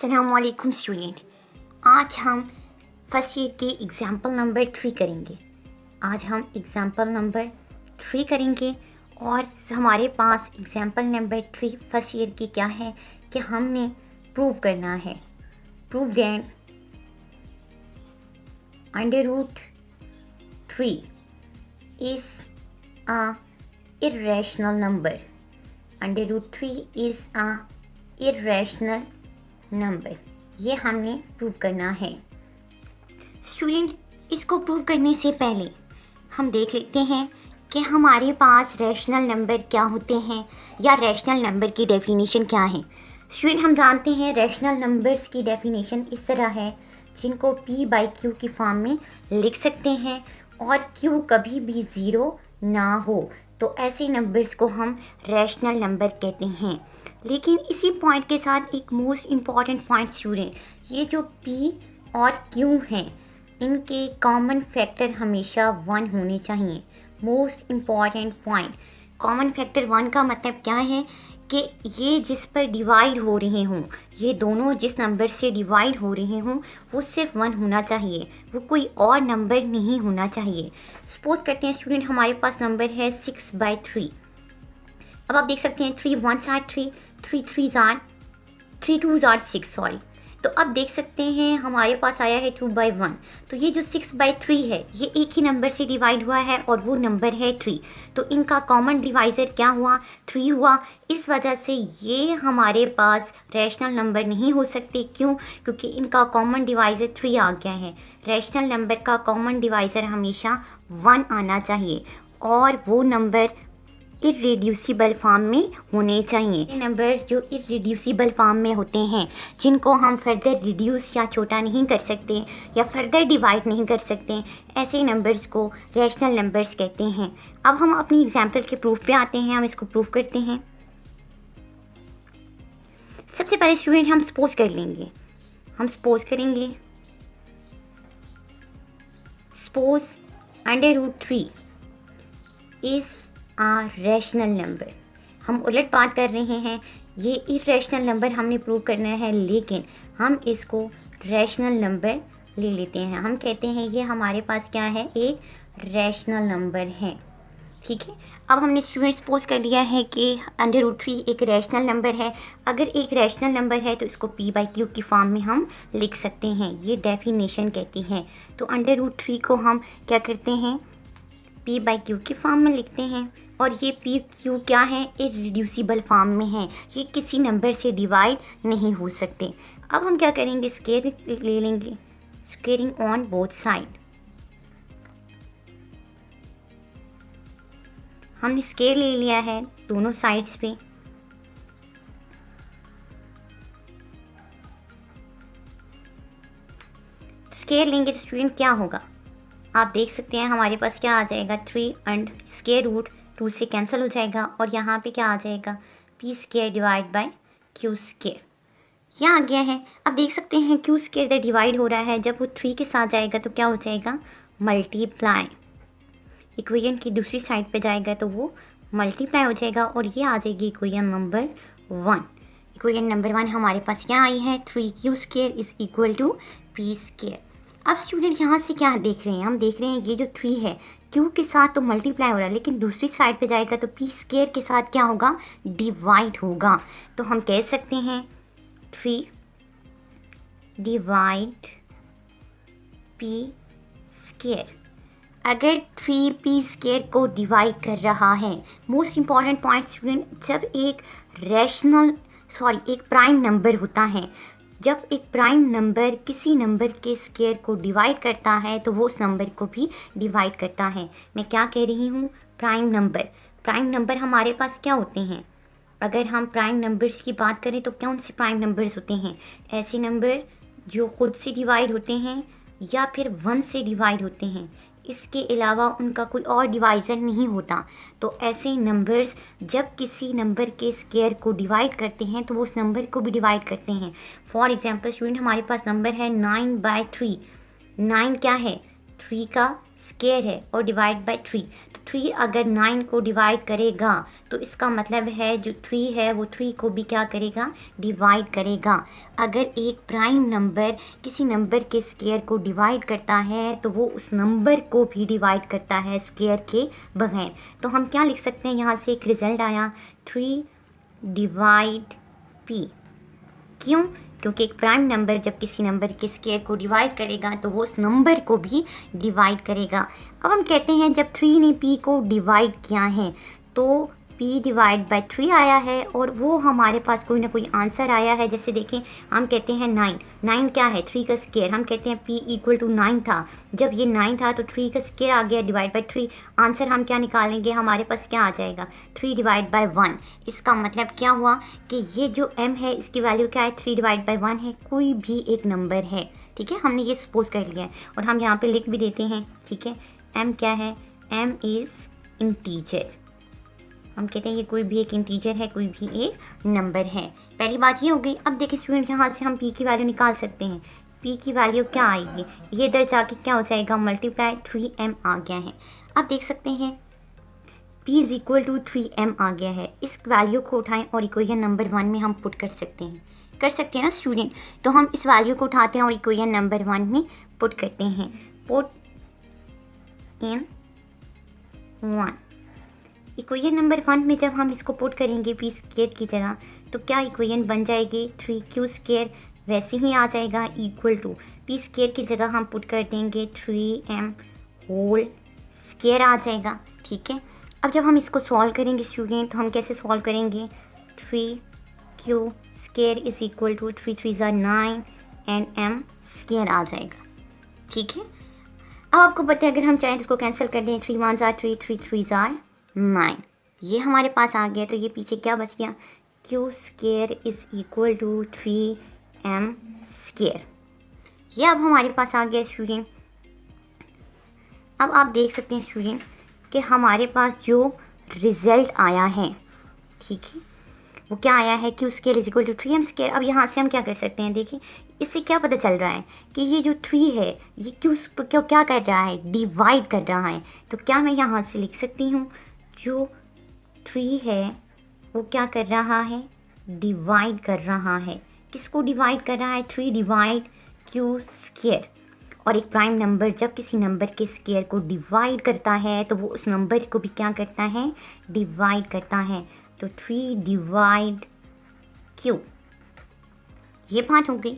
अस्सलामुअलैकुम स्टूडेंट, आज हम फर्स्ट ईयर के एग्ज़ाम्पल नंबर 3 करेंगे। और हमारे पास एग्ज़ाम्पल नंबर 3 फर्स्ट ईयर की क्या है कि हमने प्रूव करना है। Prove that √3 is a irrational number. √3 is a irrational number, ये हमने प्रूव करना है। स्टूडेंट, इसको प्रूव करने से पहले हम देख लेते हैं कि हमारे पास रैशनल नंबर क्या होते हैं या रैशनल नंबर की डेफिनेशन क्या है। स्टूडेंट, हम जानते हैं रैशनल नंबर्स की डेफिनेशन इस तरह है, जिनको p/q की फॉर्म में लिख सकते हैं और q कभी भी ज़ीरो ना हो, तो ऐसे नंबर्स को हम रैशनल नंबर कहते हैं। लेकिन इसी पॉइंट के साथ एक मोस्ट इम्पॉर्टेंट पॉइंट स्टूडेंट, ये जो p और q हैं, इनके कॉमन फैक्टर हमेशा 1 होने चाहिए। Most important point, common factor 1 का मतलब क्या है कि ये जिस पर डिवाइड हो रहे हों, ये दोनों जिस नंबर से डिवाइड हो रहे हों वो सिर्फ 1 होना चाहिए, वो कोई और नंबर नहीं होना चाहिए। सपोज करते हैं स्टूडेंट, हमारे पास नंबर है 6/3। अब आप देख सकते हैं 3 1s are 3, 3 3s are 3 2s are 6, sorry. तो अब देख सकते हैं हमारे पास आया है 2/1। तो ये जो 6/3 है ये एक ही नंबर से डिवाइड हुआ है और वो नंबर है 3। तो इनका कॉमन डिवाइज़र क्या हुआ? 3 हुआ। इस वजह से ये हमारे पास रैशनल नंबर नहीं हो सकते। क्यों? क्योंकि इनका कॉमन डिवाइज़र 3 आ गया है। रैशनल नंबर का कॉमन डिवाइज़र हमेशा 1 आना चाहिए और वो नंबर इरेड्यूसिबल फॉर्म में होने चाहिए। नंबर जो इरेड्यूसिबल फॉर्म में होते हैं, जिनको हम फर्दर रिड्यूस या छोटा नहीं कर सकते या फर्दर डिवाइड नहीं कर सकते, ऐसे नंबर्स को रैशनल नंबर्स कहते हैं। अब हम अपनी एग्जांपल के प्रूफ पे आते हैं, हम इसको प्रूफ करते हैं। सबसे पहले स्टूडेंट हम सपोज कर लेंगे, हम सपोज करेंगे सपोज √3 इज़ रैशनल नंबर। हम उलट बात कर रहे हैं, ये इरेशनल नंबर हमने प्रूव करना है, लेकिन हम इसको रैशनल नंबर ले लेते हैं। हम कहते हैं ये हमारे पास क्या है, एक रैशनल नंबर है। ठीक है, अब हमने स्टूडेंट सपोज कर लिया है कि √3 एक रैशनल नंबर है। अगर एक रैशनल नंबर है तो इसको p/q की फॉर्म में हम लिख सकते हैं, ये डेफिनेशन कहती है। तो √3 को हम क्या करते हैं, p/q की फॉर्म में लिखते हैं। और ये p/q क्या है, इरेड्यूसिबल फॉर्म में है, ये किसी नंबर से डिवाइड नहीं हो सकते। अब हम क्या करेंगे, स्क्वायर ले लेंगे, स्क्वायरिंग ऑन बोथ साइड। हमने स्क्वायर ले लिया है दोनों साइड्स पे। स्क्वायर लेंगे तो स्टूडेंट क्या होगा, आप देख सकते हैं हमारे पास क्या आ जाएगा, 3 एंड स्क्वायर रूट 2 से कैंसिल हो जाएगा और यहाँ पे क्या आ जाएगा, p² डिवाइड बाय q²। यहाँ आ गया है। अब देख सकते हैं q² इधर डिवाइड हो रहा है, जब वो 3 के साथ जाएगा तो क्या हो जाएगा, मल्टीप्लाई। इक्वेशन की दूसरी साइड पे जाएगा तो वो मल्टीप्लाई हो जाएगा और ये आ जाएगी इक्वेशन नंबर 1। इक्वेशन नंबर 1 हमारे पास क्या आई है, 3q² is equal to p²। अब स्टूडेंट यहाँ से क्या देख रहे हैं, हम देख रहे हैं ये जो 3 है q के साथ तो मल्टीप्लाई हो रहा है, लेकिन दूसरी साइड पे जाएगा तो p² के साथ क्या होगा, डिवाइड होगा। तो हम कह सकते हैं 3 डिवाइड p²। अगर 3p² को डिवाइड कर रहा है, मोस्ट इम्पॉर्टेंट पॉइंट स्टूडेंट, जब एक प्राइम नंबर होता है, जब एक प्राइम नंबर किसी नंबर के स्क्वायर को डिवाइड करता है तो वो उस नंबर को भी डिवाइड करता है। मैं क्या कह रही हूँ, प्राइम नंबर। प्राइम नंबर हमारे पास क्या होते हैं, अगर हम प्राइम नंबर्स की बात करें तो कौन से प्राइम नंबर्स होते हैं, ऐसे नंबर जो खुद से डिवाइड होते हैं या फिर 1 से डिवाइड होते हैं, इसके अलावा उनका कोई और डिवाइज़र नहीं होता। तो ऐसे नंबर्स जब किसी नंबर के स्क्वायर को डिवाइड करते हैं तो वो उस नंबर को भी डिवाइड करते हैं। फॉर एग्जांपल स्टूडेंट, हमारे पास नंबर है 9/3। 9 क्या है, 3 का स्क्वायर है और डिवाइड बाय 3। तो 3 अगर 9 को डिवाइड करेगा तो इसका मतलब है जो 3 है वो 3 को भी क्या करेगा, डिवाइड करेगा। अगर एक प्राइम नंबर किसी नंबर के स्क्वायर को डिवाइड करता है तो वो उस नंबर को भी डिवाइड करता है स्क्वायर के बगैर। तो हम क्या लिख सकते हैं, यहाँ से एक रिज़ल्ट आया 3 डिवाइड p। क्यों? क्योंकि एक प्राइम नंबर जब किसी नंबर के स्क्वायर को डिवाइड करेगा तो वो उस नंबर को भी डिवाइड करेगा। अब हम कहते हैं जब 3 ने p को डिवाइड किया है तो p डिवाइड बाय 3 आया है और वो हमारे पास कोई ना कोई आंसर आया है। जैसे देखें, हम कहते हैं 9 क्या है, 3 का स्क्वायर। हम कहते हैं p इक्वल टू 9 था, जब ये 9 था तो 3 का स्क्वायर आ गया डिवाइड बाय 3। आंसर हम क्या निकालेंगे, हमारे पास क्या आ जाएगा, 3 डिवाइड बाय 1। इसका मतलब क्या हुआ कि ये जो m है इसकी वैल्यू क्या है, 3 डिवाइड बाय 1 है, कोई भी एक नंबर है। ठीक है, हमने ये सपोज कर लिया है और हम यहाँ पे लिख भी देते हैं। ठीक है, m क्या है, m इज़ इंटीजर। हम कहते हैं ये कोई भी एक इंटीजर है, कोई भी एक नंबर है। पहली बात ये हो गई। अब देखिए स्टूडेंट, यहाँ से हम p की वैल्यू निकाल सकते हैं। p की वैल्यू क्या आएगी, ये इधर जाके क्या हो जाएगा, मल्टीप्लाई 3m आ गया है। अब देख सकते हैं p is equal to 3m आ गया है। इस वैल्यू को उठाएं और इक्वेशन नंबर 1 में हम पुट कर सकते हैं ना स्टूडेंट। तो हम इस वैल्यू को उठाते हैं और इक्वेशन नंबर 1 में पुट करते हैं। Put in 1। इक्वेशन नंबर 1 में जब हम इसको पुट करेंगे p स्क्वायर की जगह तो क्या इक्वेशन बन जाएगी, 3q स्क्वायर वैसे ही आ जाएगा इक्वल टू p स्क्वायर की जगह हम पुट कर देंगे 3m होल स्क्वायर आ जाएगा। ठीक है, अब जब हम इसको सॉल्व करेंगे स्टूडेंट तो हम कैसे सॉल्व करेंगे, 3q square is equal to 3 3 ज़ा 9 एंड m स्क्वायर आ जाएगा। ठीक है, अब आपको पता है अगर हम चाहें तो इसको कैंसिल कर दें, 3 1 ज़ा 3 3 3 ज़ा 9, ये हमारे पास आ गया। तो ये पीछे क्या बच गया, q square is equal to 3m square. ये अब हमारे पास आ गया स्टूडेंट। अब आप देख सकते हैं स्टूडेंट कि हमारे पास जो रिज़ल्ट आया है, ठीक है, वो क्या आया है, q square is equal to 3m square. अब यहाँ से हम क्या कर सकते हैं, देखिए इससे क्या पता चल रहा है कि ये जो 3 है ये q क्या कर रहा है, डिवाइड कर रहा है। तो क्या मैं यहाँ से लिख सकती हूँ, जो 3 है वो क्या कर रहा है, डिवाइड कर रहा है। किसको डिवाइड कर रहा है, 3 डिवाइड q स्क्वायर। और एक प्राइम नंबर जब किसी नंबर के स्क्वायर को डिवाइड करता है तो वो उस नंबर को भी क्या करता है, डिवाइड करता है। तो 3 डिवाइड q, ये बात हो गई।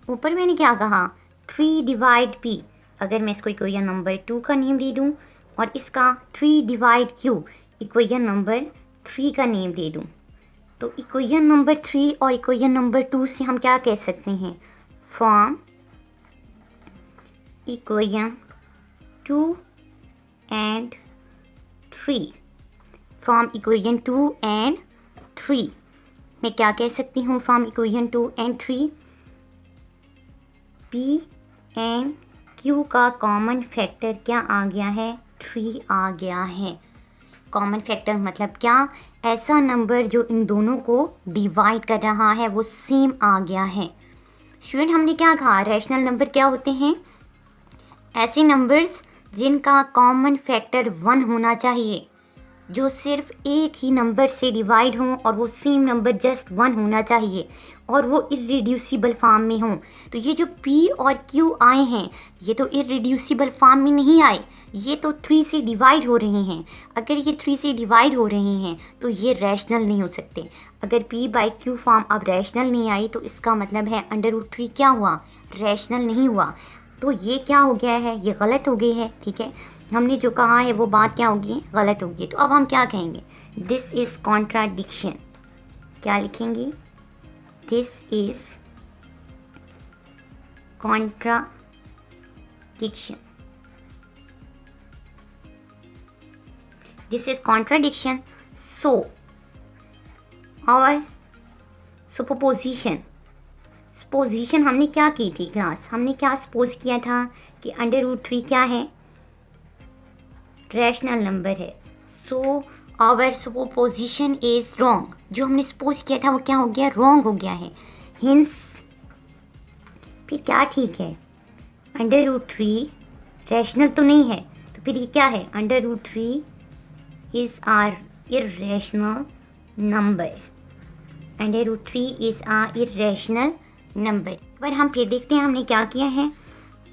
ऊपर मैंने क्या कहा, 3 डिवाइड p। अगर मैं इसको इक्वेशन नंबर 2 का नेम दे दूँ और इसका 3 डिवाइड q इक्वेशन नंबर 3 का नेम दे दूँ, तो इक्वेशन नंबर 3 और इक्वेशन नंबर 2 से हम क्या कह सकते हैं, from equation 2 and 3, from equation 2 and 3 मैं क्या कह सकती हूँ, from equation 2 and 3 p and q का कॉमन फैक्टर क्या आ गया है, 3 आ गया है। कॉमन फैक्टर मतलब क्या, ऐसा नंबर जो इन दोनों को डिवाइड कर रहा है वो सेम आ गया है। स्टूडेंट हमने क्या कहा, रैशनल नंबर क्या होते हैं, ऐसे नंबर्स जिनका कॉमन फैक्टर 1 होना चाहिए, जो सिर्फ एक ही नंबर से डिवाइड हों और वो सेम नंबर जस्ट 1 होना चाहिए और वो इररिड्यूसिबल फॉर्म में हों। तो ये जो p और q आए हैं ये तो इररिड्यूसिबल फॉर्म में नहीं आए, ये तो 3 से डिवाइड हो रहे हैं। अगर ये 3 से डिवाइड हो रहे हैं तो ये रैशनल नहीं हो सकते। अगर p बाई q फॉर्म अब रैशनल नहीं आई तो इसका मतलब है √3 क्या हुआ, रैशनल नहीं हुआ। तो ये क्या हो गया है, ये गलत हो गई है। ठीक है, हमने जो कहा है वो बात क्या होगी, गलत होगी। तो अब हम क्या कहेंगे, दिस इज़ कॉन्ट्राडिक्शन। क्या लिखेंगे, this is contradiction, this is contradiction. So और सुपोजिशन, सपोजिशन हमने क्या की थी क्लास, हमने क्या सपोज किया था कि √3 क्या है, रैशनल नंबर है। So our supposition is wrong. जो हमने सपोज किया था वो क्या हो गया, रॉन्ग हो गया है। हिंस फिर क्या ठीक है, √3 रैशनल तो नहीं है, तो फिर ये क्या है, √3 is a irrational number and a root 3 is a irrational number। पर हम फिर देखते हैं हमने क्या किया है।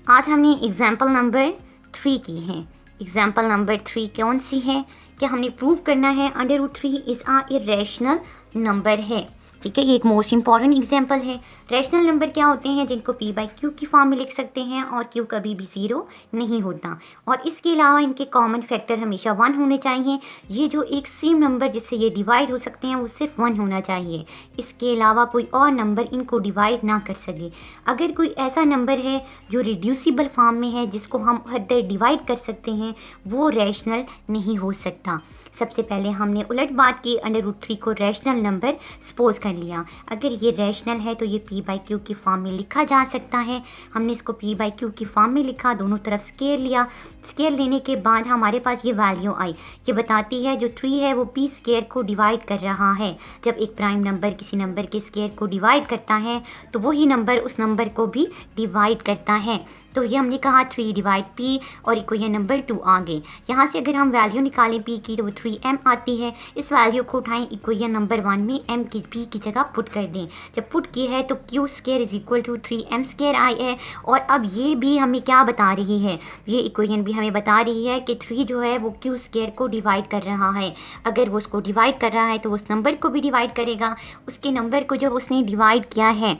आज हमने एग्जाम्पल नंबर 3 की है। एग्जाम्पल नंबर 3 कौन सी है? क्या हमने प्रूव करना है under root 3 is a irrational number है। ठीक है, ये एक मोस्ट इंपॉर्टेंट एग्जाम्पल है। रैशनल नंबर क्या होते हैं? जिनको p बाई क्यू की फॉर्म में लिख सकते हैं और q कभी भी 0 नहीं होता। और इसके अलावा इनके कॉमन फैक्टर हमेशा 1 होने चाहिए। ये जो एक सेम नंबर जिससे ये डिवाइड हो सकते हैं वो सिर्फ 1 होना चाहिए। इसके अलावा कोई और नंबर इनको डिवाइड ना कर सके। अगर कोई ऐसा नंबर है जो रिड्यूसिबल फॉर्म में है जिसको हम फर्दर डिवाइड कर सकते हैं वो रैशनल नहीं हो सकता। सबसे पहले हमने उलट बात की, अंडर रूट 3 को रैशनल नंबर सपोज कर लिया। अगर ये रैशनल है तो ये p बाई क्यू की फॉर्म में लिखा जा सकता है। हमने इसको p बाई क्यू की फॉर्म में लिखा, दोनों तरफ स्केयर लिया। स्केयर लेने के बाद हमारे पास ये वैल्यू आई। ये बताती है जो 3 है वो p स्केयर को डिवाइड कर रहा है। जब एक प्राइम नंबर किसी नंबर के स्केयर को डिवाइड करता है तो वही नंबर उस नंबर को भी डिवाइड करता है। तो ये हमने कहा 3 डिवाइड p और इक्वेशन नंबर 2 आ गए। यहाँ से अगर हम वैल्यू निकालें p की तो वो 3m आती है। इस वैल्यू को उठाएं इक्वेशन नंबर 1 में m की p की जगह पुट कर दें। जब पुट की है तो q square is equal to 3m square आई है। और अब ये भी हमें क्या बता रही है? ये इक्वेशन भी हमें बता रही है कि 3 जो है वो q स्क्वायर को डिवाइड कर रहा है। अगर वो उसको डिवाइड कर रहा है तो उस नंबर को भी डिवाइड करेगा। उसके नंबर को जब उसने डिवाइड किया है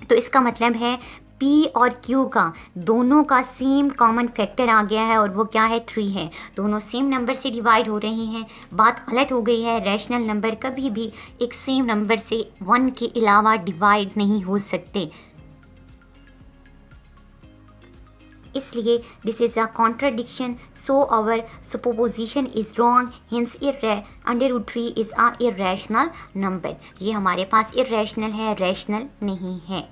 तो इसका मतलब है p और q का दोनों का सेम कॉमन फैक्टर आ गया है और वो क्या है? 3 है। दोनों सेम नंबर से डिवाइड हो रही हैं। बात गलत हो गई है। रैशनल नंबर कभी भी एक सेम नंबर से 1 के अलावा डिवाइड नहीं हो सकते। इसलिए this is a contradiction, so our supposition is wrong, hence under root 3 is a irrational number. ये हमारे पास इरेशनल है, रैशनल नहीं है।